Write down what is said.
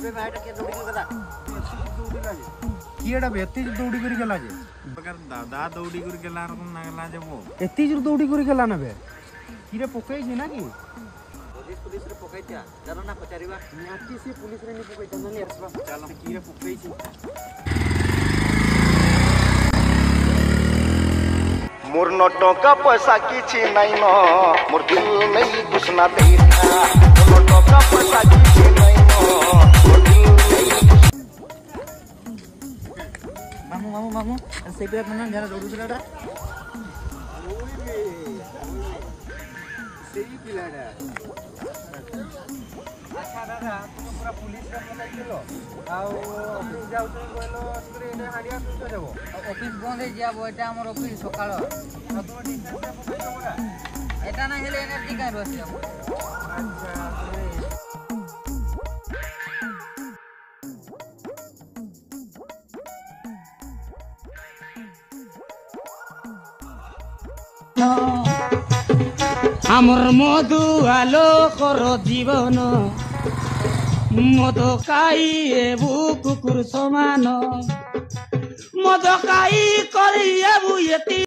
बे भाईटा के दौड़ी गला दौड़ी लाजे किएडा बेती दौड़ी करी गला जे बगर दादा दौड़ी करी गला रकम ना गला जे वो एती जर दौड़ी करी गला ना बे किरे पकई जे ना की पुलिस रे पकईता चलो ना पचारीबा नाटी से पुलिस रे नि पकईता ना नेरसबा चलो किरे पकई छी मोर न टका पैसा किछि नै न मोर दिल नै घुसना देता मोर न टका पैसा किछि नै न मोर दिल नै मामू से पे ना जरा दौड़ू दिलाडा ओई बे सेही पिलाडा अच्छा दादा तुम पूरा पुलिस रे पकई गेलो आ ऑफिस जाउ तो कहलो स्प्रे ने हाडिया सुतो देबो ऑफिस बंद हे जाबो एटा हमर ऑफिस सकाळ आ तो डिस्टेंस रे पकई देबोरा एटा ना हेले एनर्जी का रोसे अच्छा আমার মধু আলো কর জীবন মদ খাই এবু কুকুর সমান মদ খাই করি এবু এতি